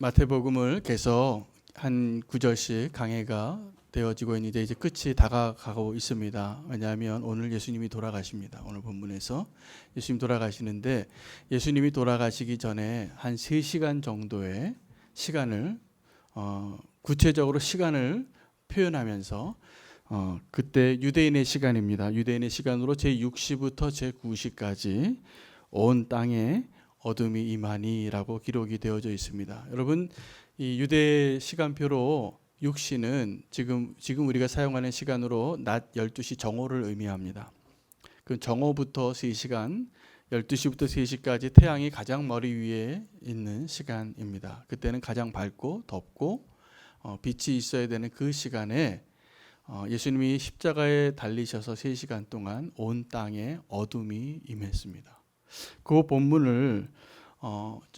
마태복음을 계속 한 구절씩 강해가 되어지고 있는데 이제 끝이 다가가고 있습니다. 왜냐하면 오늘 예수님이 돌아가십니다. 오늘 본문에서 예수님 돌아가시는데 예수님이 돌아가시기 전에 한 3시간 정도의 시간을 구체적으로 시간을 표현하면서 그때 유대인의 시간입니다. 유대인의 시간으로 제6시부터 제9시까지 온 땅에 어둠이 임하니라고 기록이 되어져 있습니다. 여러분, 이 유대 시간표로 6시는 지금 우리가 사용하는 시간으로 낮 12시 정오를 의미합니다. 그 정오부터 3시간, 12시부터 3시까지 태양이 가장 머리 위에 있는 시간입니다. 그때는 가장 밝고 덥고 빛이 있어야 되는 그 시간에 예수님이 십자가에 달리셔서 3시간 동안 온 땅에 어둠이 임했습니다. 그 본문을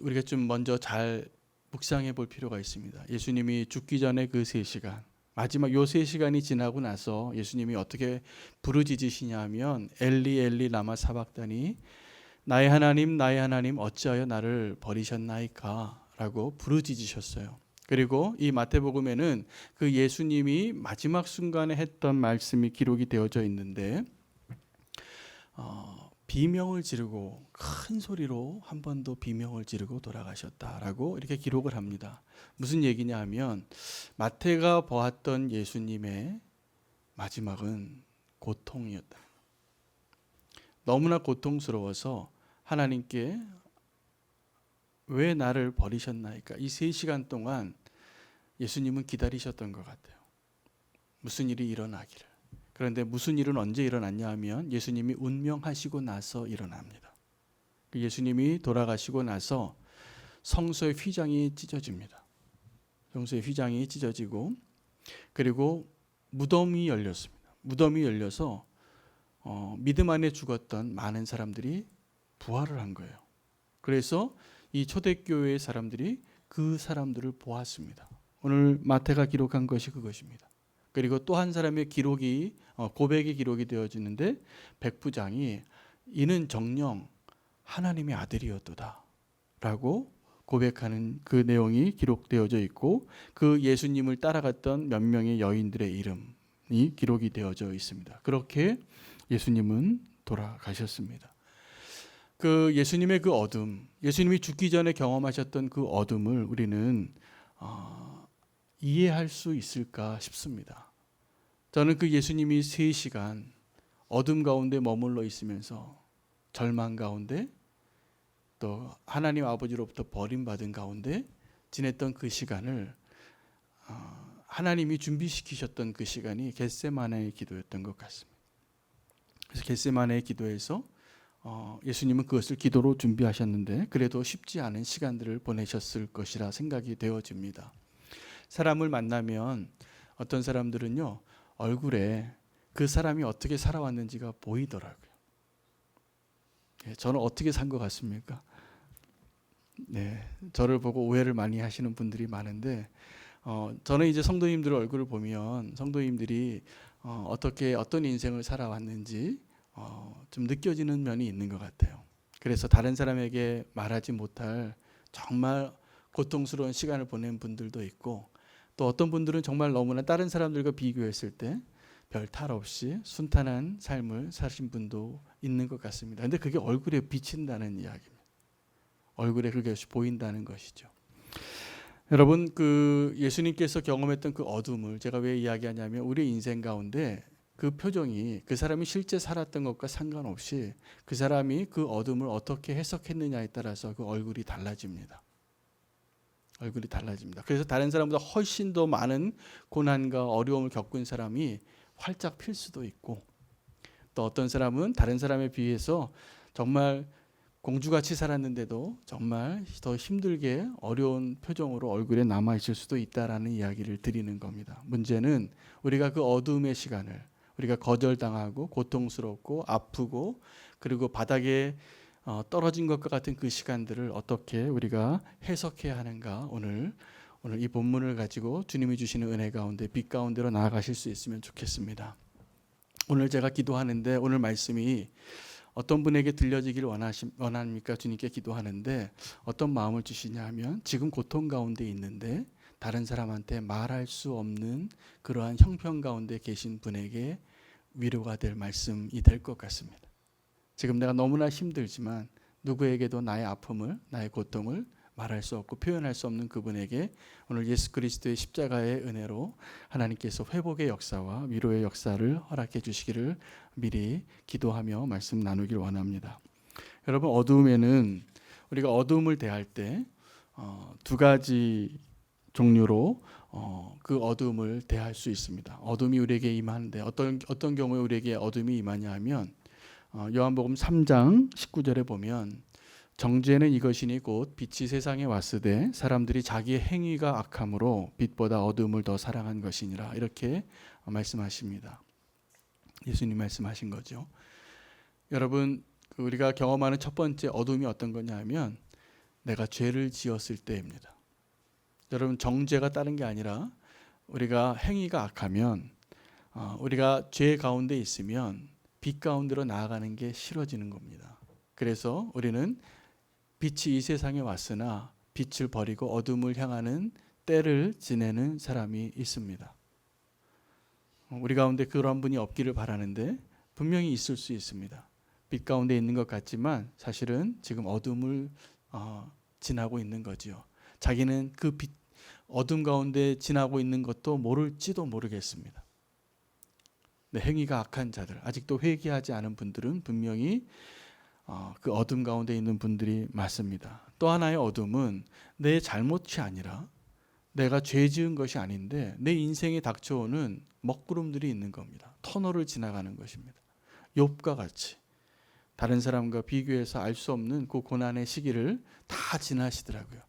우리가 좀 먼저 잘 묵상해 볼 필요가 있습니다. 예수님이 죽기 전에 그 3시간, 마지막 요 3시간이 지나고 나서 예수님이 어떻게 부르짖으시냐 하면 엘리 엘리 라마 사박다니 나의 하나님 나의 하나님 어찌하여 나를 버리셨나이까 라고 부르짖으셨어요. 그리고 이 마태복음에는 그 예수님이 마지막 순간에 했던 말씀이 기록이 되어져 있는데 비명을 지르고 큰 소리로 한 번 더 비명을 지르고 돌아가셨다라고 이렇게 기록을 합니다. 무슨 얘기냐 하면 마태가 보았던 예수님의 마지막은 고통이었다. 너무나 고통스러워서 하나님께 왜 나를 버리셨나이까? 이 3시간 동안 예수님은 기다리셨던 것 같아요. 무슨 일이 일어나기를. 그런데 무슨 일은 언제 일어났냐 하면 예수님이 운명하시고 나서 일어납니다. 예수님이 돌아가시고 나서 성소의 휘장이 찢어집니다. 성소의 휘장이 찢어지고 그리고 무덤이 열렸습니다. 무덤이 열려서 믿음 안에 죽었던 많은 사람들이 부활을 한 거예요. 그래서 이 초대교회의 사람들이 그 사람들을 보았습니다. 오늘 마태가 기록한 것이 그것입니다. 그리고 또 한 사람의 기록이 고백이 기록이 되어지는데 백부장이 이는 정녕 하나님의 아들이었도다 라고 고백하는 그 내용이 기록되어져 있고 그 예수님을 따라갔던 몇 명의 여인들의 이름이 기록이 되어져 있습니다. 그렇게 예수님은 돌아가셨습니다. 그 예수님의 그 어둠, 예수님이 죽기 전에 경험하셨던 그 어둠을 우리는 이해할 수 있을까 싶습니다. 저는 그 예수님이 3시간 어둠 가운데 머물러 있으면서 절망 가운데 또 하나님 아버지로부터 버림받은 가운데 지냈던 그 시간을 하나님이 준비시키셨던 그 시간이 겟세마네의 기도였던 것 같습니다. 그래서 겟세마네의 기도에서 예수님은 그것을 기도로 준비하셨는데 그래도 쉽지 않은 시간들을 보내셨을 것이라 생각이 되어집니다. 사람을 만나면 어떤 사람들은요 얼굴에 그 사람이 어떻게 살아왔는지가 보이더라고요. 저는 어떻게 산 것 같습니까? 네, 저를 보고 오해를 많이 하시는 분들이 많은데 저는 이제 성도님들 얼굴을 보면 성도님들이 어떻게 어떤 인생을 살아왔는지 좀 느껴지는 면이 있는 것 같아요. 그래서 다른 사람에게 말하지 못할 정말 고통스러운 시간을 보낸 분들도 있고 또 어떤 분들은 정말 너무나 다른 사람들과 비교했을 때 별 탈 없이 순탄한 삶을 사신 분도 있는 것 같습니다. 그런데 그게 얼굴에 비친다는 이야기입니다. 얼굴에 그것이 보인다는 것이죠. 여러분 그 예수님께서 경험했던 그 어둠을 제가 왜 이야기하냐면 우리 인생 가운데 그 표정이 그 사람이 실제 살았던 것과 상관없이 그 사람이 그 어둠을 어떻게 해석했느냐에 따라서 그 얼굴이 달라집니다. 얼굴이 달라집니다. 그래서 다른 사람보다 훨씬 더 많은 고난과 어려움을 겪은 사람이 활짝 필 수도 있고 또 어떤 사람은 다른 사람에 비해서 정말 공주같이 살았는데도 정말 더 힘들게 어려운 표정으로 얼굴에 남아있을 수도 있다라는 이야기를 드리는 겁니다. 문제는 우리가 그 어둠의 시간을 우리가 거절당하고 고통스럽고 아프고 그리고 바닥에 떨어진 것과 같은 그 시간들을 어떻게 우리가 해석해야 하는가 오늘 이 본문을 가지고 주님이 주시는 은혜 가운데 빛 가운데로 나아가실 수 있으면 좋겠습니다. 오늘 제가 기도하는데 오늘 말씀이 어떤 분에게 들려지기를 원합니까? 주님께 기도하는데 어떤 마음을 주시냐 하면 지금 고통 가운데 있는데 다른 사람한테 말할 수 없는 그러한 형편 가운데 계신 분에게 위로가 될 말씀이 될 것 같습니다. 지금 내가 너무나 힘들지만 누구에게도 나의 아픔을, 나의 고통을 말할 수 없고 표현할 수 없는 그분에게 오늘 예수 그리스도의 십자가의 은혜로 하나님께서 회복의 역사와 위로의 역사를 허락해 주시기를 미리 기도하며 말씀 나누길 원합니다. 여러분, 어두움에는 우리가 어두움을 대할 때 두 가지 종류로 그 어둠을 대할 수 있습니다. 어둠이 우리에게 임하는데 어떤 경우에 우리에게 어둠이 임하냐 하면 요한복음 3장 19절에 보면 정죄는 이것이니 곧 빛이 세상에 왔으되 사람들이 자기의 행위가 악함으로 빛보다 어둠을 더 사랑한 것이니라 이렇게 말씀하십니다. 예수님 말씀하신 거죠. 여러분, 우리가 경험하는 첫 번째 어둠이 어떤 거냐 하면 내가 죄를 지었을 때입니다. 여러분, 정죄가 다른 게 아니라 우리가 행위가 악하면 우리가 죄 가운데 있으면 빛 가운데로 나아가는 게 싫어지는 겁니다. 그래서 우리는 빛이 이 세상에 왔으나 빛을 버리고 어둠을 향하는 때를 지내는 사람이 있습니다. 우리 가운데 그런 분이 없기를 바라는데 분명히 있을 수 있습니다. 빛 가운데 있는 것 같지만 사실은 지금 어둠을 지나고 있는 거지요. 자기는 그 빛, 어둠 가운데 지나고 있는 것도 모를지도 모르겠습니다. 네, 행위가 악한 자들, 아직도 회개하지 않은 분들은 분명히 그 어둠 가운데 있는 분들이 맞습니다. 또 하나의 어둠은 내 잘못이 아니라 내가 죄 지은 것이 아닌데 내 인생에 닥쳐오는 먹구름들이 있는 겁니다. 터널을 지나가는 것입니다. 욥과 같이 다른 사람과 비교해서 알 수 없는 그 고난의 시기를 다 지나시더라고요.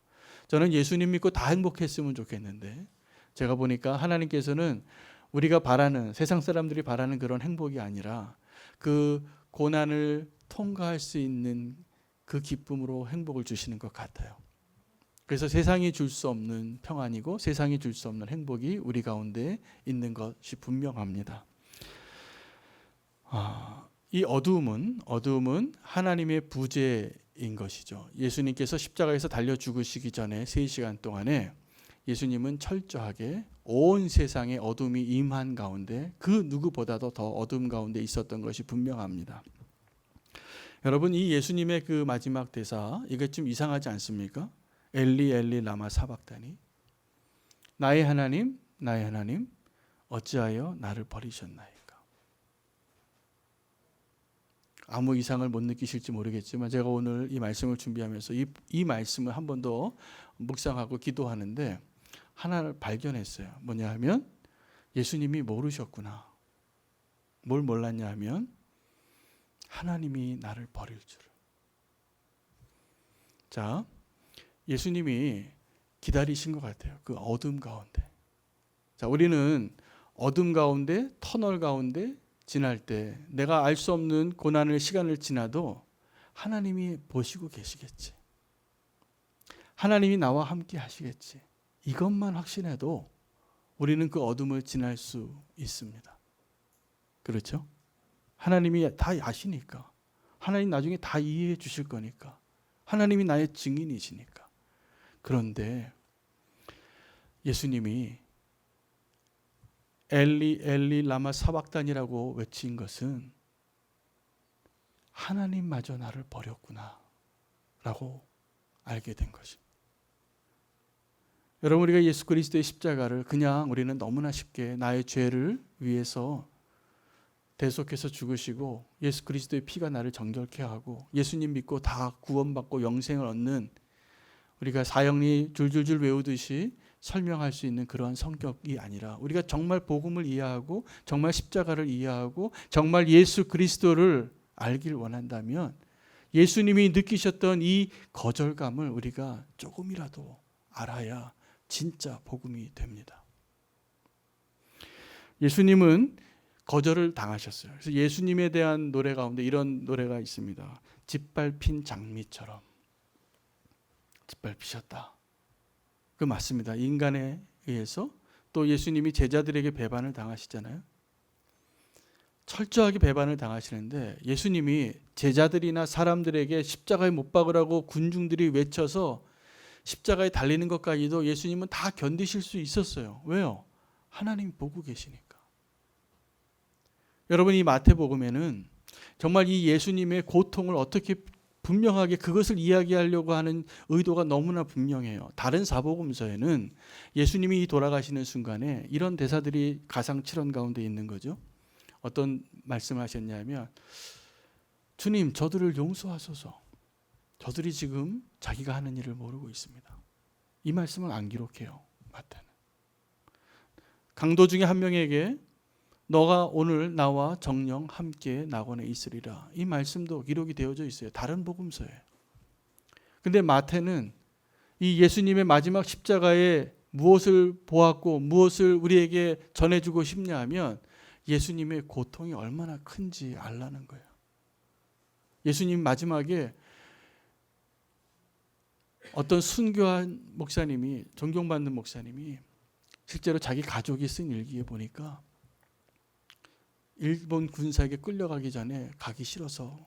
저는 예수님 믿고 다 행복했으면 좋겠는데 제가 보니까 하나님께서는 우리가 바라는, 세상 사람들이 바라는 그런 행복이 아니라 그 고난을 통과할 수 있는 그 기쁨으로 행복을 주시는 것 같아요. 그래서 세상이 줄 수 없는 평안이고 세상이 줄 수 없는 행복이 우리 가운데 있는 것이 분명합니다. 이 어두움은 하나님의 부재인 것이죠. 예수님께서 십자가에서 달려 죽으시기 전에 3시간 동안에 예수님은 철저하게 온 세상에 어둠이 임한 가운데 그 누구보다도 더 어둠 가운데 있었던 것이 분명합니다. 여러분, 이 예수님의 그 마지막 대사, 이게 좀 이상하지 않습니까? 엘리 엘리 라마 사박다니, 나의 하나님 어찌하여 나를 버리셨나이까. 아무 이상을 못 느끼실지 모르겠지만 제가 오늘 이 말씀을 준비하면서 이 말씀을 한 번 더 묵상하고 기도하는데 하나를 발견했어요. 뭐냐 하면 예수님이 모르셨구나. 뭘 몰랐냐 하면 하나님이 나를 버릴 줄을. 자, 예수님이 기다리신 것 같아요. 그 어둠 가운데. 자, 우리는 어둠 가운데, 터널 가운데 지날 때 내가 알 수 없는 고난을, 시간을 지나도 하나님이 보시고 계시겠지. 하나님이 나와 함께 하시겠지. 이것만 확신해도 우리는 그 어둠을 지날 수 있습니다. 그렇죠? 하나님이 다 아시니까. 하나님 나중에 다 이해해 주실 거니까. 하나님이 나의 증인이시니까. 그런데 예수님이 엘리 엘리 라마 사박단이라고 외친 것은 하나님마저 나를 버렸구나 라고 알게 된 것입니다. 여러분, 우리가 예수 그리스도의 십자가를 그냥 우리는 너무나 쉽게 나의 죄를 위해서 대속해서 죽으시고 예수 그리스도의 피가 나를 정결케 하고 예수님 믿고 다 구원받고 영생을 얻는, 우리가 사형리 줄줄줄 외우듯이 설명할 수 있는 그러한 성격이 아니라 우리가 정말 복음을 이해하고 정말 십자가를 이해하고 정말 예수 그리스도를 알길 원한다면 예수님이 느끼셨던 이 거절감을 우리가 조금이라도 알아야 진짜 복음이 됩니다. 예수님은 거절을 당하셨어요. 그래서 예수님에 대한 노래 가운데 이런 노래가 있습니다. 짓밟힌 장미처럼 짓밟히셨다. 그 맞습니다. 인간에 의해서 또 예수님이 제자들에게 배반을 당하시잖아요. 철저하게 배반을 당하시는데 예수님이 제자들이나 사람들에게 십자가에 못 박으라고 군중들이 외쳐서 십자가에 달리는 것까지도 예수님은 다 견디실 수 있었어요. 왜요? 하나님이 보고 계시니까. 여러분, 이 마태복음에는 정말 이 예수님의 고통을 어떻게 분명하게 그것을 이야기하려고 하는 의도가 너무나 분명해요. 다른 사복음서에는 예수님이 이 돌아가시는 순간에 이런 대사들이 가상칠언 가운데 있는 거죠. 어떤 말씀을 하셨냐면, 주님, 저들을 용서하소서. 저들이 지금 자기가 하는 일을 모르고 있습니다. 이 말씀을 안 기록해요, 마태는. 강도 중에 한 명에게 너가 오늘 나와 정령 함께 낙원에 있으리라. 이 말씀도 기록이 되어져 있어요. 다른 복음서에. 근데 마태는 이 예수님의 마지막 십자가에 무엇을 보았고 무엇을 우리에게 전해주고 싶냐 하면 예수님의 고통이 얼마나 큰지 알라는 거예요. 예수님 마지막에 어떤 순교한 목사님이, 존경받는 목사님이 실제로 자기 가족이 쓴 일기에 보니까 일본 군사에게 끌려가기 전에 가기 싫어서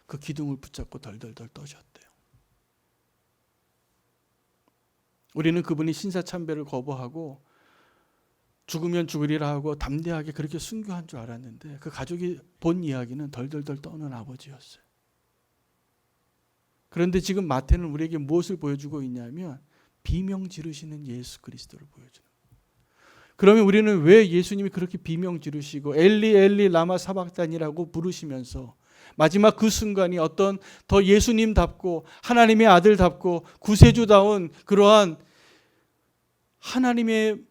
그 기둥을 붙잡고 덜덜덜 떠셨대요. 우리는 그분이 신사참배를 거부하고 죽으면 죽으리라 하고 담대하게 그렇게 순교한 줄 알았는데 그 가족이 본 이야기는 덜덜덜 떠는 아버지였어요. 그런데 지금 마태는 우리에게 무엇을 보여주고 있냐면 비명 지르시는 예수 그리스도를 보여주는 거예요. 그러면 우리는 왜 예수님이 그렇게 비명 지르시고 엘리 엘리 라마 사박단이라고 부르시면서 마지막 그 순간이 어떤 더 예수님답고 하나님의 아들답고 구세주다운 그러한 하나님의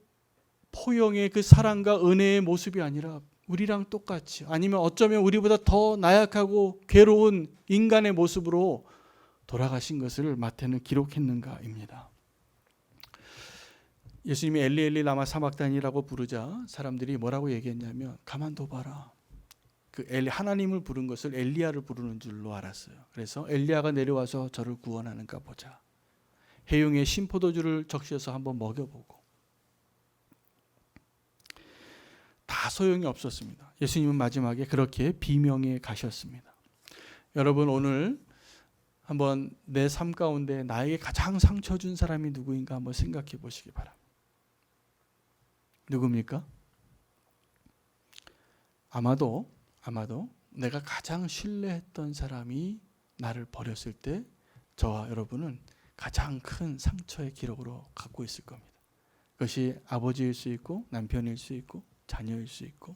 포용의 그 사랑과 은혜의 모습이 아니라 우리랑 똑같이, 아니면 어쩌면 우리보다 더 나약하고 괴로운 인간의 모습으로 돌아가신 것을 마태는 기록했는가입니다. 예수님이 엘리 엘리 라마 사박단이라고 부르자 사람들이 뭐라고 얘기했냐면, 가만둬 봐라. 그 하나님을 부른 것을 엘리야를 부르는 줄로 알았어요. 그래서 엘리야가 내려와서 저를 구원하는가 보자. 해용에 신포도주를 적셔서 한번 먹여보고. 다 소용이 없었습니다. 예수님은 마지막에 그렇게 비명에 가셨습니다. 여러분, 오늘 한번 내 삶 가운데 나에게 가장 상처 준 사람이 누구인가 한번 생각해 보시기 바랍니다. 누굽니까? 아마도 내가 가장 신뢰했던 사람이 나를 버렸을 때 저와 여러분은 가장 큰 상처의 기록으로 갖고 있을 겁니다. 그것이 아버지일 수 있고 남편일 수 있고 자녀일 수 있고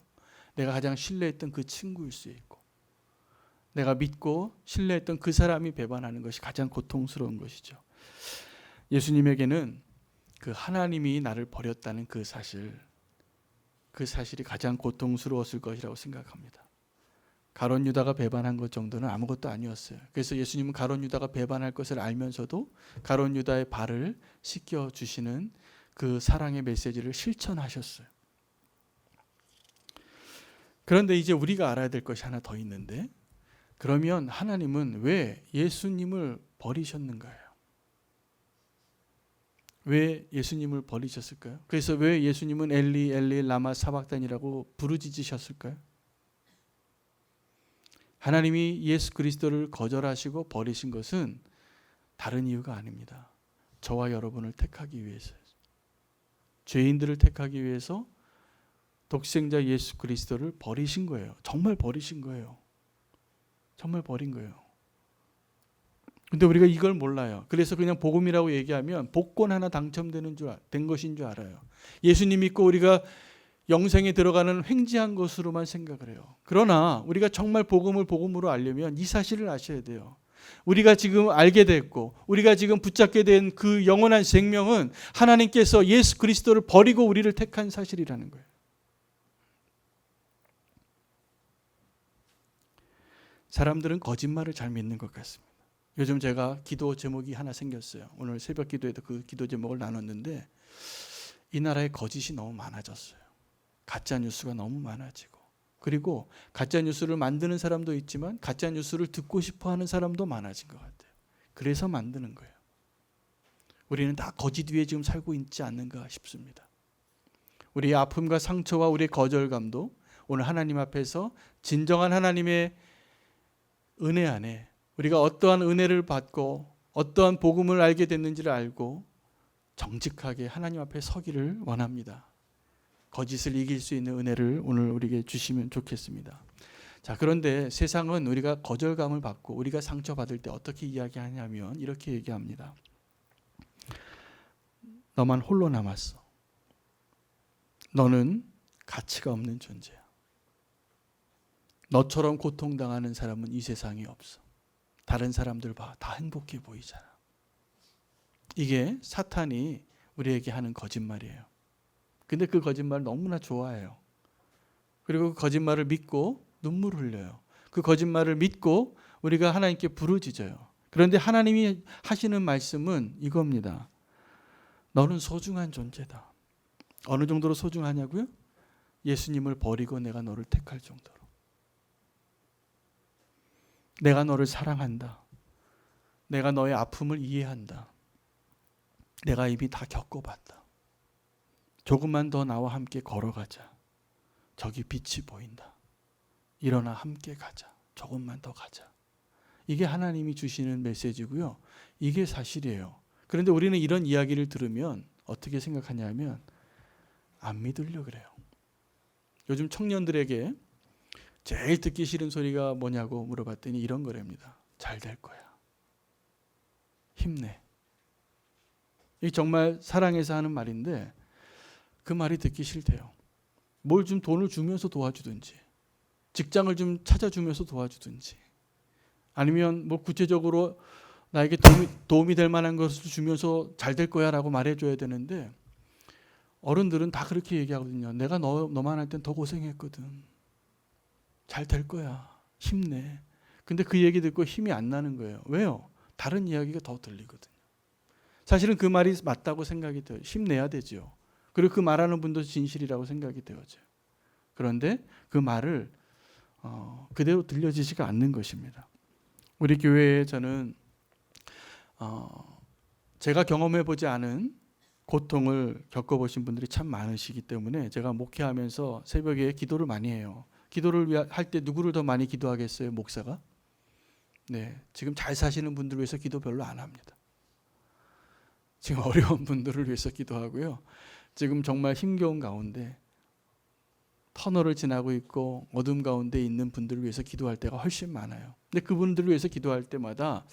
내가 가장 신뢰했던 그 친구일 수 있고 내가 믿고 신뢰했던 그 사람이 배반하는 것이 가장 고통스러운 것이죠. 예수님에게는 그 하나님이 나를 버렸다는 그 사실이 가장 고통스러웠을 것이라고 생각합니다. 가룟 유다가 배반한 것 정도는 아무것도 아니었어요. 그래서 예수님은 가룟 유다가 배반할 것을 알면서도 가룟 유다의 발을 씻겨 주시는 그 사랑의 메시지를 실천하셨어요. 그런데 이제 우리가 알아야 될 것이 하나 더 있는데, 그러면 하나님은 왜 예수님을 버리셨는가요? 왜 예수님을 버리셨을까요? 그래서 왜 예수님은 엘리 엘리 라마 사박단이라고 부르짖으셨을까요? 하나님이 예수 그리스도를 거절하시고 버리신 것은 다른 이유가 아닙니다. 저와 여러분을 택하기 위해서요. 죄인들을 택하기 위해서 독생자 예수 그리스도를 버리신 거예요. 정말 버리신 거예요. 정말 버린 거예요. 근데 우리가 이걸 몰라요. 그래서 그냥 복음이라고 얘기하면 복권 하나 당첨되는 된 것인 줄 알아요. 예수님 믿고 우리가 영생에 들어가는 횡재한 것으로만 생각을 해요. 그러나 우리가 정말 복음을 복음으로 알려면 이 사실을 아셔야 돼요. 우리가 지금 알게 됐고 우리가 지금 붙잡게 된 그 영원한 생명은 하나님께서 예수 그리스도를 버리고 우리를 택한 사실이라는 거예요. 사람들은 거짓말을 잘 믿는 것 같습니다. 요즘 제가 기도 제목이 하나 생겼어요. 오늘 새벽 기도에도 그 기도 제목을 나눴는데, 이 나라에 거짓이 너무 많아졌어요. 가짜 뉴스가 너무 많아지고, 그리고 가짜 뉴스를 만드는 사람도 있지만 가짜 뉴스를 듣고 싶어 하는 사람도 많아진 것 같아요. 그래서 만드는 거예요. 우리는 다 거짓 위에 지금 살고 있지 않는가 싶습니다. 우리의 아픔과 상처와 우리의 거절감도 오늘 하나님 앞에서 진정한 하나님의 은혜 안에 우리가 어떠한 은혜를 받고 어떠한 복음을 알게 됐는지를 알고 정직하게 하나님 앞에 서기를 원합니다. 거짓을 이길 수 있는 은혜를 오늘 우리에게 주시면 좋겠습니다. 자, 그런데 세상은 우리가 거절감을 받고 우리가 상처받을 때 어떻게 이야기하냐면 이렇게 얘기합니다. 너만 홀로 남았어. 너는 가치가 없는 존재야. 너처럼 고통당하는 사람은 이 세상에 없어. 다른 사람들 봐. 다 행복해 보이잖아. 이게 사탄이 우리에게 하는 거짓말이에요. 근데 그 거짓말 너무나 좋아해요. 그리고 그 거짓말을 믿고 눈물을 흘려요. 그 거짓말을 믿고 우리가 하나님께 부르짖어요. 그런데 하나님이 하시는 말씀은 이겁니다. 너는 소중한 존재다. 어느 정도로 소중하냐고요? 예수님을 버리고 내가 너를 택할 정도로. 내가 너를 사랑한다. 내가 너의 아픔을 이해한다. 내가 이미 다 겪어봤다. 조금만 더 나와 함께 걸어가자. 저기 빛이 보인다. 일어나 함께 가자. 조금만 더 가자. 이게 하나님이 주시는 메시지고요. 이게 사실이에요. 그런데 우리는 이런 이야기를 들으면 어떻게 생각하냐면 안 믿으려고 그래요. 요즘 청년들에게 제일 듣기 싫은 소리가 뭐냐고 물어봤더니 이런 거랍니다. 잘 될 거야. 힘내. 이게 정말 사랑해서 하는 말인데 그 말이 듣기 싫대요. 뭘 좀 돈을 주면서 도와주든지 직장을 좀 찾아주면서 도와주든지 아니면 뭐 구체적으로 나에게 도움이 될 만한 것을 주면서 잘 될 거야 라고 말해줘야 되는데 어른들은 다 그렇게 얘기하거든요. 내가 너만 할 땐 더 고생했거든. 잘 될 거야. 힘내. 근데 그 얘기 듣고 힘이 안 나는 거예요. 왜요? 다른 이야기가 더 들리거든요. 사실은 그 말이 맞다고 생각이 돼요. 힘내야 되죠. 그리고 그 말하는 분도 진실이라고 생각이 되어져요. 그런데 그 말을 그대로 들려지지가 않는 것입니다. 우리 교회에 저는 제가 경험해보지 않은 고통을 겪어보신 분들이 참 많으시기 때문에 제가 목회하면서 새벽에 기도를 많이 해요. 기도를 할 때 누구를 더 많이 기도하겠어요? 목사가? 네, 지금 잘 사시는 분들을 위해서 기도 별로 안 합니다. 지금 어려운 분들을 위해서 기도하고요. 지금 정말 힘겨운 가운데 터널을 지나고 있고 어둠 가운데 있는 분들을 위해서 기도할 때가 훨씬 많아요. 근데 그분들을 위해서 기도할 때마다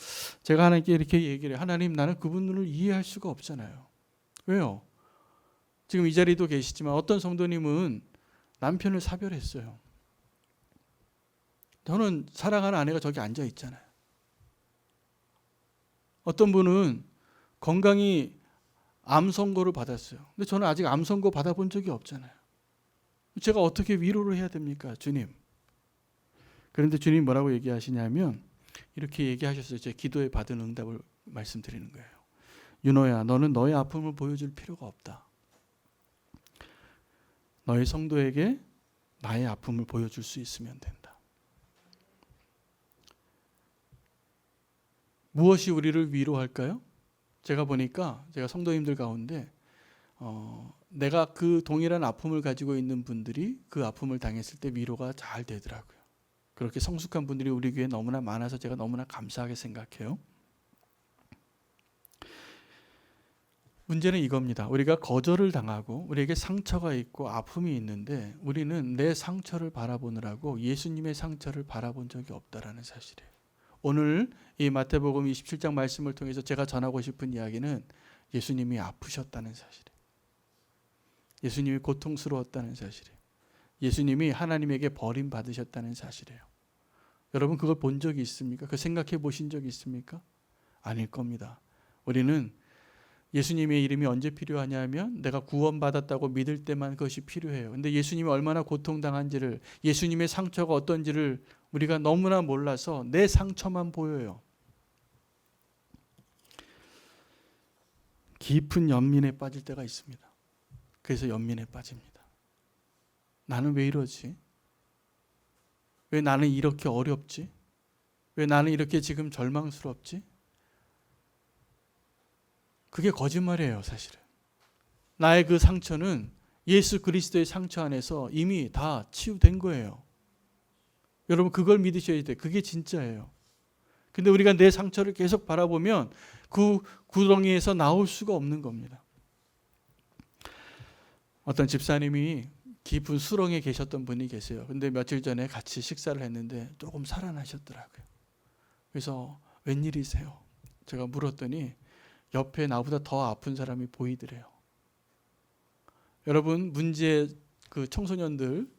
제가 하나님께 이렇게 얘기를 해요. 하나님, 나는 그분들을 이해할 수가 없잖아요. 왜요? 지금 이 자리도 계시지만 어떤 성도님은 남편을 사별했어요. 저는 사랑하는 아내가 저기 앉아 있잖아요. 어떤 분은 건강히 암 선고를 받았어요. 근데 저는 아직 암 선고 받아본 적이 없잖아요. 제가 어떻게 위로를 해야 됩니까, 주님? 그런데 주님 뭐라고 얘기하시냐면 이렇게 얘기하셨어요. 제 기도에 받은 응답을 말씀드리는 거예요. 윤호야, 너는 너의 아픔을 보여줄 필요가 없다. 너의 성도에게 나의 아픔을 보여줄 수 있으면 된다. 무엇이 우리를 위로할까요? 제가 보니까 제가 성도님들 가운데 내가 그 동일한 아픔을 가지고 있는 분들이 그 아픔을 당했을 때 위로가 잘 되더라고요. 그렇게 성숙한 분들이 우리 교회에 너무나 많아서 제가 너무나 감사하게 생각해요. 문제는 이겁니다. 우리가 거절을 당하고 우리에게 상처가 있고 아픔이 있는데 우리는 내 상처를 바라보느라고 예수님의 상처를 바라본 적이 없다라는 사실이에요. 오늘 이 마태복음 27장 말씀을 통해서 제가 전하고 싶은 이야기는 예수님이 아프셨다는 사실이에요. 예수님이 고통스러웠다는 사실이에요. 예수님이 하나님에게 버림받으셨다는 사실이에요. 여러분 그걸 본 적이 있습니까? 그 생각해 보신 적이 있습니까? 아닐 겁니다. 우리는 예수님의 이름이 언제 필요하냐면 내가 구원받았다고 믿을 때만 그것이 필요해요. 근데 예수님이 얼마나 고통당한지를, 예수님의 상처가 어떤지를 우리가 너무나 몰라서 내 상처만 보여요. 깊은 연민에 빠질 때가 있습니다. 그래서 연민에 빠집니다. 나는 왜 이러지? 왜 나는 이렇게 어렵지? 왜 나는 이렇게 지금 절망스럽지? 그게 거짓말이에요, 사실은. 나의 그 상처는 예수 그리스도의 상처 안에서 이미 다 치유된 거예요. 여러분 그걸 믿으셔야 돼요. 그게 진짜예요. 근데 우리가 내 상처를 계속 바라보면 그 구덩이에서 나올 수가 없는 겁니다. 어떤 집사님이 깊은 수렁에 계셨던 분이 계세요. 근데 며칠 전에 같이 식사를 했는데 조금 살아나셨더라고요. 그래서 웬일이세요? 제가 물었더니 옆에 나보다 더 아픈 사람이 보이더래요. 여러분 문제 그 청소년들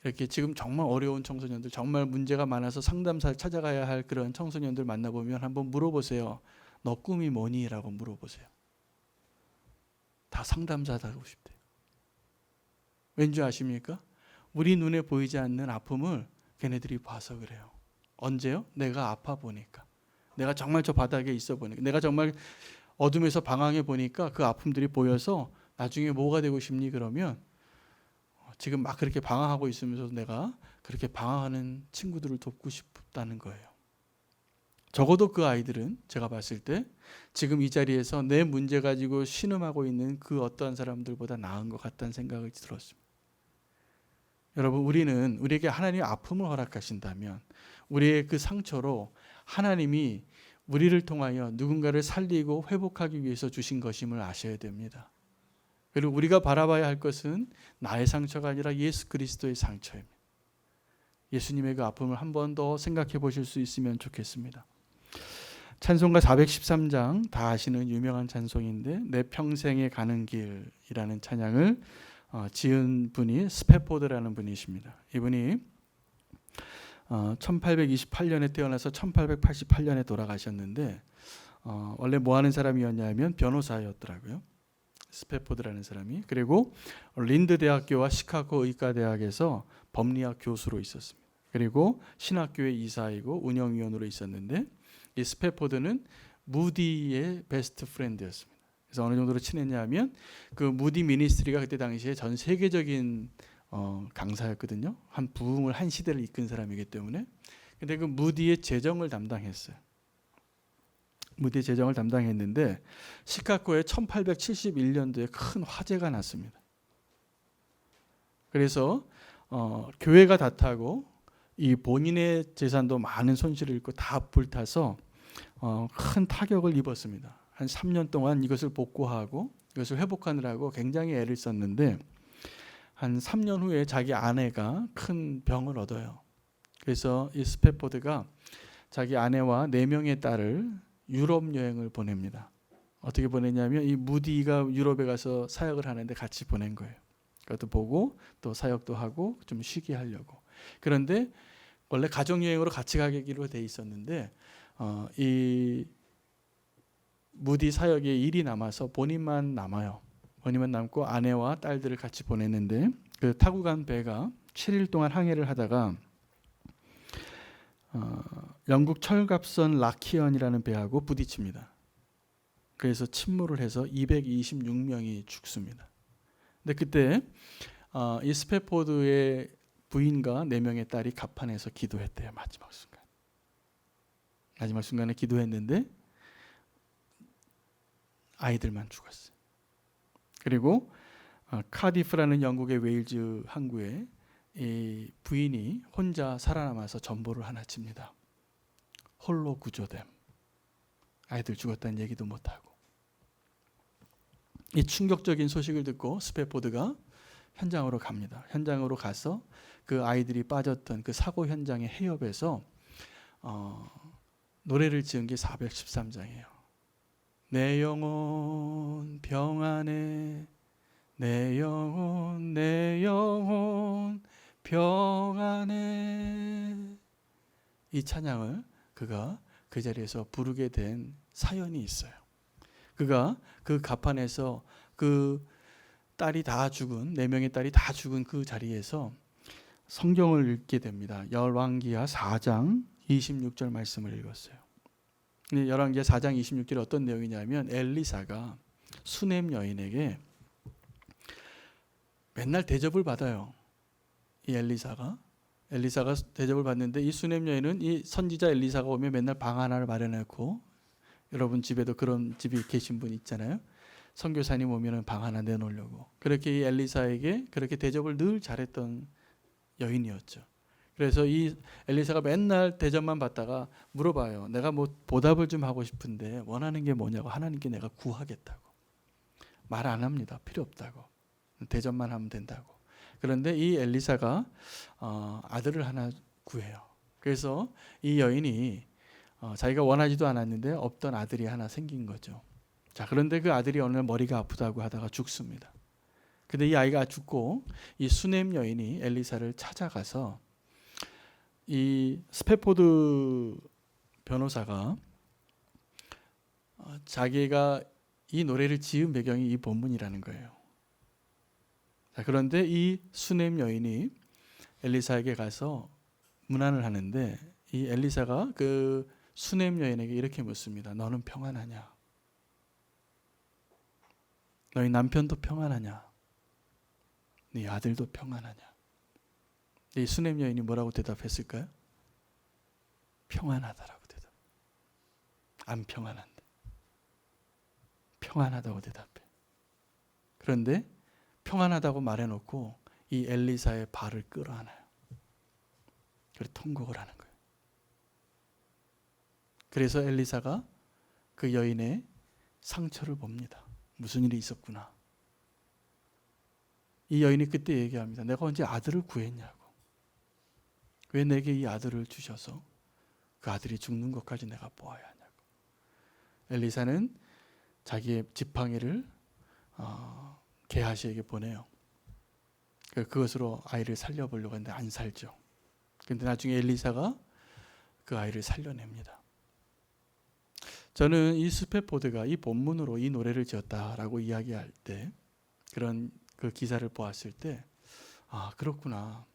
이렇게 지금 정말 어려운 청소년들 정말 문제가 많아서 상담사를 찾아가야 할 그런 청소년들 만나보면 한번 물어보세요. 너 꿈이 뭐니? 라고 물어보세요. 다 상담사 하고 싶대요. 왠지 아십니까? 우리 눈에 보이지 않는 아픔을 걔네들이 봐서 그래요. 언제요? 내가 아파 보니까. 내가 정말 저 바닥에 있어 보니까. 내가 정말 어둠에서 방황해 보니까 그 아픔들이 보여서 나중에 뭐가 되고 싶니? 그러면 지금 막 그렇게 방황하고 있으면서 내가 그렇게 방황하는 친구들을 돕고 싶다는 거예요. 적어도 그 아이들은 제가 봤을 때 지금 이 자리에서 내 문제 가지고 신음하고 있는 그 어떠한 사람들보다 나은 것 같다는 생각이 들었습니다. 여러분 우리에게 하나님이 아픔을 허락하신다면 우리의 그 상처로 하나님이 우리를 통하여 누군가를 살리고 회복하기 위해서 주신 것임을 아셔야 됩니다. 그리고 우리가 바라봐야 할 것은 나의 상처가 아니라 예수 그리스도의 상처입니다. 예수님의 그 아픔을 한 번 더 생각해 보실 수 있으면 좋겠습니다. 찬송가 413장 다 아시는 유명한 찬송인데 내 평생에 가는 길이라는 찬양을 지은 분이 스패포드라는 분이십니다. 이분이 1828년에 태어나서 1888년에 돌아가셨는데 원래 뭐 하는 사람이었냐면 변호사였더라고요. 스패포드라는 사람이. 그리고 린드 대학교와 시카고 의과대학에서 법리학 교수로 있었습니다. 그리고 신학교의 이사이고 운영위원으로 있었는데 이 스패포드는 무디의 베스트 프렌드였습니다. 그래서 어느 정도로 친했냐면 그 무디 미니스트리가 그때 당시에 전 세계적인 강사였거든요. 한 부흥을 한 시대를 이끈 사람이기 때문에. 근데 그 무디의 재정을 담당했어요. 무디의 재정을 담당했는데 시카고에 1871년도에 큰 화재가 났습니다. 그래서 교회가 다 타고 이 본인의 재산도 많은 손실을 입고 다 불타서 큰 타격을 입었습니다. 한 3년 동안 이것을 복구하고 이것을 회복하느라고 굉장히 애를 썼는데 한 3년 후에 자기 아내가 큰 병을 얻어요. 그래서 이 스패포드가 자기 아내와 4명의 딸을 유럽 여행을 보냅니다. 어떻게 보냈냐면 이 무디가 유럽에 가서 사역을 하는데 같이 보낸 거예요. 그것도 보고 또 사역도 하고 좀 쉬게 하려고. 그런데 원래 가족여행으로 같이 가기로 돼 있었는데 이 무디 사역에 일이 남아서 본인만 남아요. 본인만 남고 아내와 딸들을 같이 보냈는데 그 타고 간 배가 7일 동안 항해를 하다가 영국 철갑선 라키언이라는 배하고 부딪힙니다. 그래서 침몰을 해서 226명이 죽습니다. 근데 그때 이 스패포드의 부인과 4명의 딸이 갑판에서 기도했대요. 마지막 순간에 기도했는데 아이들만 죽었어요. 그리고 카디프라는 영국의 웨일즈 항구에 이 부인이 혼자 살아남아서 전보를 하나 칩니다. 홀로 구조됨. 아이들 죽었다는 얘기도 못하고. 이 충격적인 소식을 듣고 스패포드가 현장으로 갑니다. 현장으로 가서 그 아이들이 빠졌던 그 사고 현장의 해협에서 노래를 지은 게 413장이에요. 내 영혼 평안해, 내 영혼 평안해. 이 찬양을 그가 그 자리에서 부르게 된 사연이 있어요. 그가 그 갑판에서 그 딸이 다 죽은 4명의 딸이 다 죽은 그 자리에서 성경을 읽게 됩니다. 열왕기하 4장 26절 말씀을 읽었어요. 열왕기하 4장 26절에 어떤 내용이냐면 엘리사가 수넴 여인에게 맨날 대접을 받아요. 이 엘리사가 대접을 받는데 이 수넴 여인은 이 선지자 엘리사가 오면 맨날 방 하나를 마련해놓고, 여러분 집에도 그런 집이 계신 분 있잖아요. 선교사님 오면은 방 하나 내놓으려고 그렇게 이 엘리사에게 그렇게 대접을 늘 잘했던 여인이었죠. 그래서 이 엘리사가 맨날 대접만 받다가 물어봐요. 내가 뭐 보답을 좀 하고 싶은데 원하는 게 뭐냐고. 하나님께 내가 구하겠다고. 말 안 합니다. 필요 없다고. 대접만 하면 된다고. 그런데 이 엘리사가 아들을 하나 구해요. 그래서 이 여인이 자기가 원하지도 않았는데 없던 아들이 하나 생긴 거죠. 자, 그런데 그 아들이 어느 날 머리가 아프다고 하다가 죽습니다. 근데 이 아이가 죽고 이 수넴 여인이 엘리사를 찾아가서 이 스페포드 변호사가 자기가 이 노래를 지은 배경이 이 본문이라는 거예요. 자, 그런데 이 수넴 여인이 엘리사에게 가서 문안을 하는데 이 엘리사가 그 수넴 여인에게 이렇게 묻습니다. 너는 평안하냐? 너희 남편도 평안하냐? 네 아들도 평안하냐? 이 수넴 여인이 뭐라고 대답했을까요? 평안하다라고 대답. 안 평안한다. 평안하다고 대답해. 그런데 평안하다고 말해놓고 이 엘리사의 발을 끌어안아요. 그리고 통곡을 하는 거예요. 그래서 엘리사가 그 여인의 상처를 봅니다. 무슨 일이 있었구나. 이 여인이 그때 얘기합니다. 내가 언제 아들을 구했냐고. 왜 내게 이 아들을 주셔서 그 아들이 죽는 것까지 내가 보아야 하냐고. 엘리사는 자기의 지팡이를 게하시에게 보내요. 그것으로 아이를 살려보려고 했는데 안 살죠. 근데 나중에 엘리사가 그 아이를 살려냅니다. 저는 이 스페포드가 이 본문으로 이 노래를 지었다라고 이야기할 때 그런 그 기사를 보았을 때 그렇구나.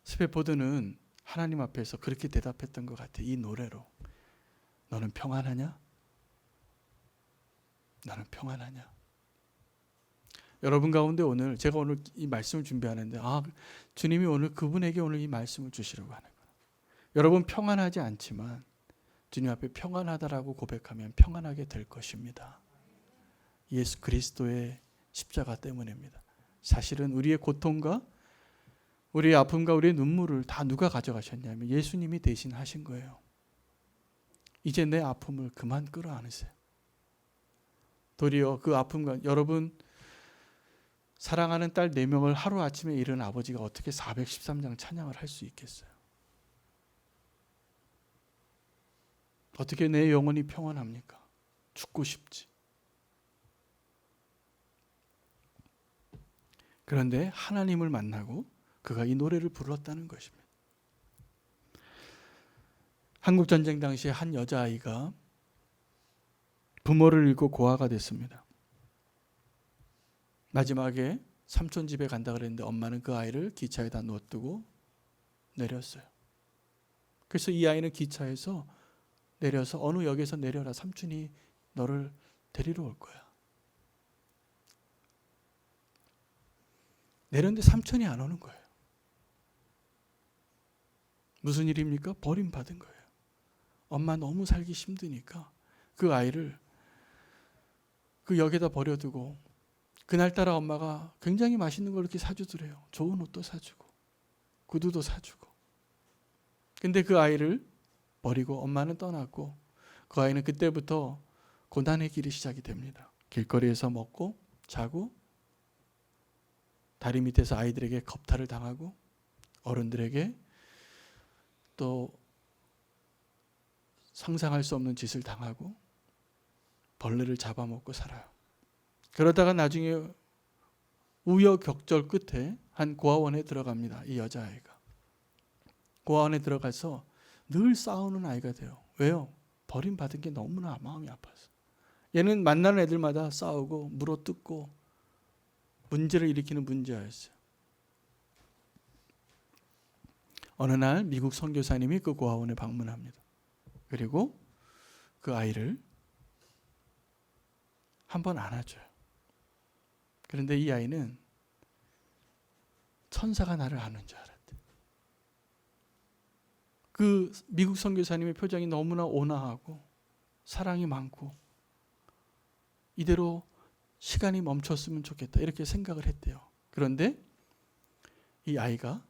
스페포드는 하나님 앞에서 그렇게 대답했던 것 같아. 이 노래로. 너는 평안하냐? 나는 평안하냐? 여러분 가운데 오늘 제가 오늘 이 말씀을 준비하는데 주님이 오늘 그분에게 오늘 이 말씀을 주시려고 하는 거예요. 여러분 평안하지 않지만 주님 앞에 평안하다라고 고백하면 평안하게 될 것입니다. 예수 그리스도의 십자가 때문입니다. 사실은 우리의 고통과 우리의 아픔과 우리의 눈물을 다 누가 가져가셨냐면 예수님이 대신 하신 거예요. 이제 내 아픔을 그만 끌어안으세요. 도리어 그 아픔과 여러분 사랑하는 딸 4명을 하루아침에 잃은 아버지가 어떻게 413장 찬양을 할 수 있겠어요? 어떻게 내 영혼이 평안합니까? 죽고 싶지. 그런데 하나님을 만나고 그가 이 노래를 불렀다는 것입니다. 한국전쟁 당시에 한 여자아이가 부모를 잃고 고아가 됐습니다. 마지막에 삼촌 집에 간다 그랬는데 엄마는 그 아이를 기차에다 놔두고 내렸어요. 그래서 이 아이는 기차에서 내려서 어느 역에서 내려라. 삼촌이 너를 데리러 올 거야. 내렸는데 삼촌이 안 오는 거예요. 무슨 일입니까? 버림받은 거예요. 엄마 너무 살기 힘드니까 그 아이를 그 역에다 버려두고 그날따라 엄마가 굉장히 맛있는 걸 이렇게 사주더래요. 좋은 옷도 사주고 구두도 사주고. 근데 그 아이를 버리고 엄마는 떠났고 그 아이는 그때부터 고난의 길이 시작이 됩니다. 길거리에서 먹고 자고 다리 밑에서 아이들에게 겁탈을 당하고 어른들에게 또 상상할 수 없는 짓을 당하고 벌레를 잡아먹고 살아요. 그러다가 나중에 우여곡절 끝에 한 고아원에 들어갑니다. 이 여자아이가. 고아원에 들어가서 늘 싸우는 아이가 돼요. 왜요? 버림받은 게 너무나 마음이 아파서. 얘는 만나는 애들마다 싸우고 물어뜯고 문제를 일으키는 문제였어요. 어느 날 미국 선교사님이 그 고아원에 방문합니다. 그리고 그 아이를 한번 안아줘요. 그런데 이 아이는 천사가 나를 안은 줄 알았대. 그 미국 선교사님의 표정이 너무나 온화하고 사랑이 많고 이대로 시간이 멈췄으면 좋겠다 이렇게 생각을 했대요. 그런데 이 아이가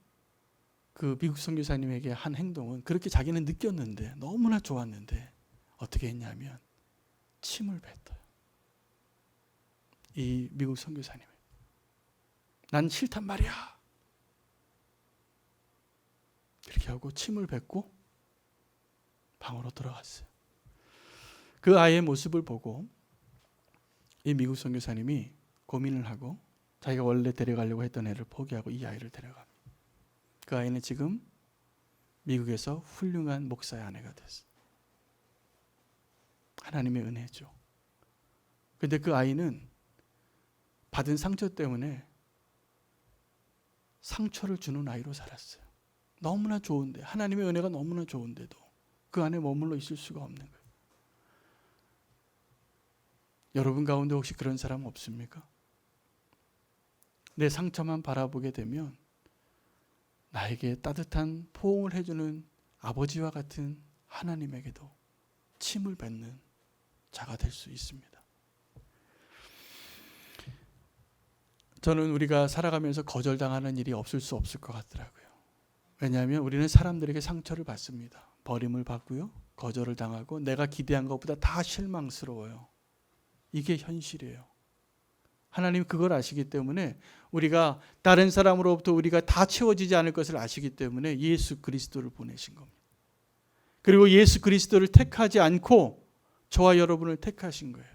그 미국 선교사님에게 한 행동은 그렇게 자기는 느꼈는데 너무나 좋았는데 어떻게 했냐면 침을 뱉어요. 이 미국 선교사님. 난 싫단 말이야. 이렇게 하고 침을 뱉고 방으로 들어갔어요. 그 아이의 모습을 보고 이 미국 선교사님이 고민을 하고 자기가 원래 데려가려고 했던 애를 포기하고 이 아이를 데려갑니다. 그 아이는 지금 미국에서 훌륭한 목사의 아내가 됐어요. 하나님의 은혜죠. 근데 그 아이는 받은 상처 때문에 상처를 주는 아이로 살았어요. 너무나 좋은데, 하나님의 은혜가 너무나 좋은데도 그 안에 머물러 있을 수가 없는 거예요. 여러분 가운데 혹시 그런 사람 없습니까? 내 상처만 바라보게 되면 나에게 따뜻한 포옹을 해주는 아버지와 같은 하나님에게도 침을 뱉는 자가 될 수 있습니다. 저는 우리가 살아가면서 거절당하는 일이 없을 수 없을 것 같더라고요. 왜냐하면 우리는 사람들에게 상처를 받습니다. 버림을 받고요. 거절을 당하고 내가 기대한 것보다 다 실망스러워요. 이게 현실이에요. 하나님 그걸 아시기 때문에 우리가 다른 사람으로부터 우리가 다 채워지지 않을 것을 아시기 때문에 예수 그리스도를 보내신 겁니다. 그리고 예수 그리스도를 택하지 않고 저와 여러분을 택하신 거예요.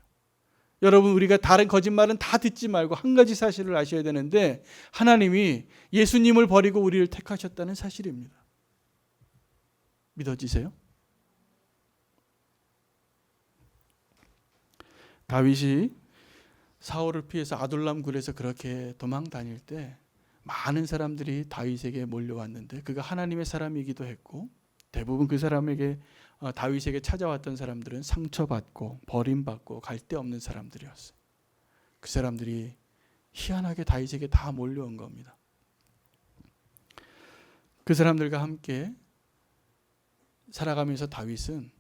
여러분 우리가 다른 거짓말은 다 듣지 말고 한 가지 사실을 아셔야 되는데 하나님이 예수님을 버리고 우리를 택하셨다는 사실입니다. 믿어지세요? 다윗이 사울을 피해서 아둘람 굴에서 그렇게 도망 다닐 때 많은 사람들이 다윗에게 몰려왔는데 그가 하나님의 사람이기도 했고 대부분 그 사람에게 다윗에게 찾아왔던 사람들은 상처받고 버림받고 갈데없는 사람들이었어요. 그 사람들이 희한하게 다윗에게 다 몰려온 겁니다. 그 사람들과 함께 살아가면서 다윗은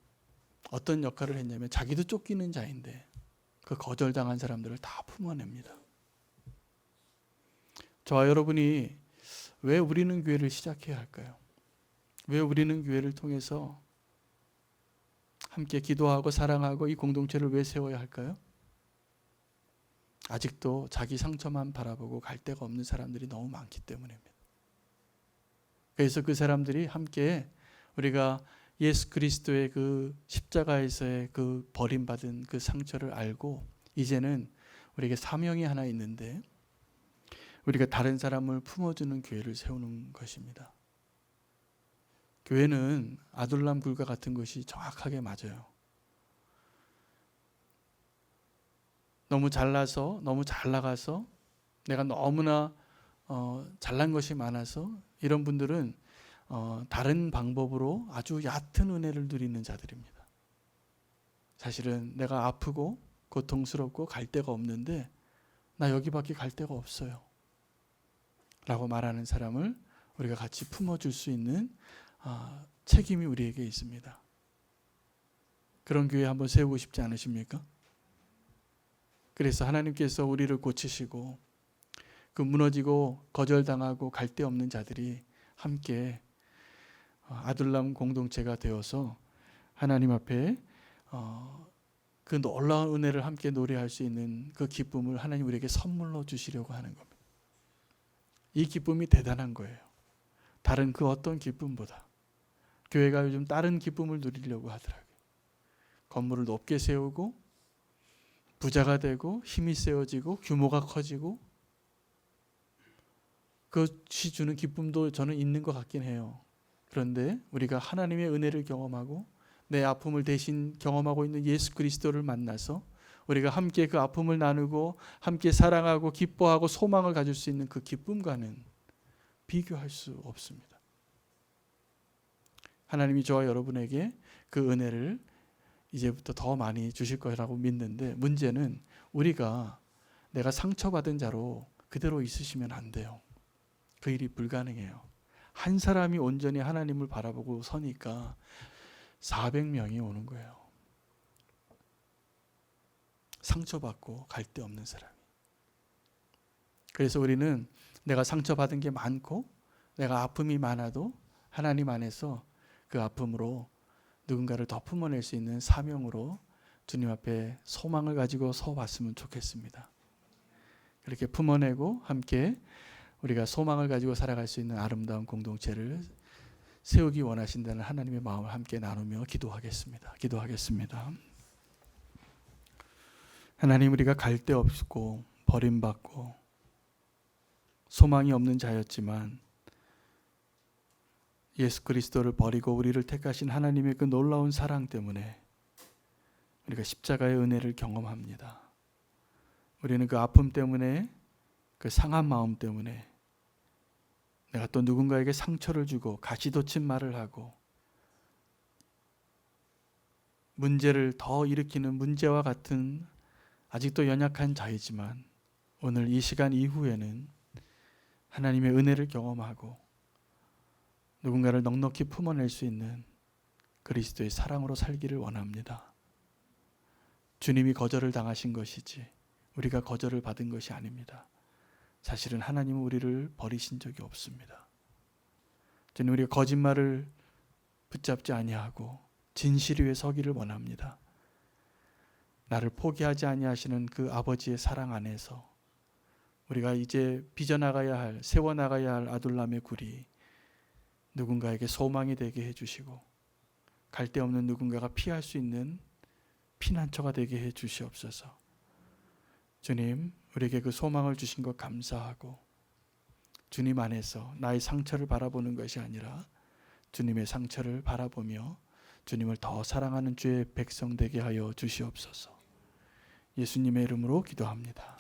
어떤 역할을 했냐면 자기도 쫓기는 자인데 그 거절당한 사람들을 다 품어냅니다. 저와 여러분이 왜 우리는 교회를 시작해야 할까요? 왜 우리는 교회를 통해서 함께 기도하고 사랑하고 이 공동체를 왜 세워야 할까요? 아직도 자기 상처만 바라보고 갈 데가 없는 사람들이 너무 많기 때문입니다. 그래서 그 사람들이 함께 우리가 예수 그리스도의 그 십자가에서의 그 버림받은 그 상처를 알고 이제는 우리에게 사명이 하나 있는데 우리가 다른 사람을 품어주는 교회를 세우는 것입니다. 교회는 아둘람 굴과 같은 것이 정확하게 맞아요. 너무 잘나서 너무 잘 나가서 내가 너무나 잘난 것이 많아서 이런 분들은 다른 방법으로 아주 얕은 은혜를 누리는 자들입니다. 사실은 내가 아프고 고통스럽고 갈 데가 없는데 나 여기밖에 갈 데가 없어요 라고 말하는 사람을 우리가 같이 품어줄 수 있는 책임이 우리에게 있습니다. 그런 교회 한번 세우고 싶지 않으십니까? 그래서 하나님께서 우리를 고치시고 그 무너지고 거절당하고 갈 데 없는 자들이 함께 아둘람 공동체가 되어서 하나님 앞에 그 놀라운 은혜를 함께 노래할 수 있는 그 기쁨을 하나님 우리에게 선물로 주시려고 하는 겁니다. 이 기쁨이 대단한 거예요. 다른 그 어떤 기쁨보다. 교회가 요즘 다른 기쁨을 누리려고 하더라고요. 건물을 높게 세우고 부자가 되고 힘이 세워지고 규모가 커지고 그것이 주는 기쁨도 저는 있는 것 같긴 해요. 그런데 우리가 하나님의 은혜를 경험하고 내 아픔을 대신 경험하고 있는 예수 그리스도를 만나서 우리가 함께 그 아픔을 나누고 함께 사랑하고 기뻐하고 소망을 가질 수 있는 그 기쁨과는 비교할 수 없습니다. 하나님이 저와 여러분에게 그 은혜를 이제부터 더 많이 주실 거라고 믿는데 문제는 우리가 내가 상처받은 자로 그대로 있으시면 안 돼요. 그 일이 불가능해요. 한 사람이 온전히 하나님을 바라보고 서니까 400명이 오는 거예요. 상처받고 갈 데 없는 사람이. 그래서 우리는 내가 상처받은 게 많고 내가 아픔이 많아도 하나님 안에서 그 아픔으로 누군가를 더 품어낼 수 있는 사명으로 주님 앞에 소망을 가지고 서봤으면 좋겠습니다. 그렇게 품어내고 함께 우리가 소망을 가지고 살아갈 수 있는 아름다운 공동체를 세우기 원하신다는 하나님의 마음을 함께 나누며 기도하겠습니다. 하나님, 우리가 갈 데 없고 버림받고 소망이 없는 자였지만 예수 그리스도를 버리고 우리를 택하신 하나님의 그 놀라운 사랑 때문에 우리가 십자가의 은혜를 경험합니다. 우리는 그 아픔 때문에, 그 상한 마음 때문에 내가 또 누군가에게 상처를 주고 가시돋친 말을 하고 문제를 더 일으키는 문제와 같은 아직도 연약한 자이지만 오늘 이 시간 이후에는 하나님의 은혜를 경험하고 누군가를 넉넉히 품어낼 수 있는 그리스도의 사랑으로 살기를 원합니다. 주님이 거절을 당하신 것이지 우리가 거절을 받은 것이 아닙니다. 사실은 하나님은 우리를 버리신 적이 없습니다. 주님, 우리가 거짓말을 붙잡지 아니하고 진실 위에 서기를 원합니다. 나를 포기하지 아니하시는 그 아버지의 사랑 안에서 우리가 이제 빚어나가야 할, 세워나가야 할 아둘람의 굴이 누군가에게 소망이 되게 해주시고 갈 데 없는 누군가가 피할 수 있는 피난처가 되게 해주시옵소서. 주님, 우리에게 그 소망을 주신 것 감사하고 주님 안에서 나의 상처를 바라보는 것이 아니라 주님의 상처를 바라보며 주님을 더 사랑하는 주의 백성 되게 하여 주시옵소서. 예수님의 이름으로 기도합니다.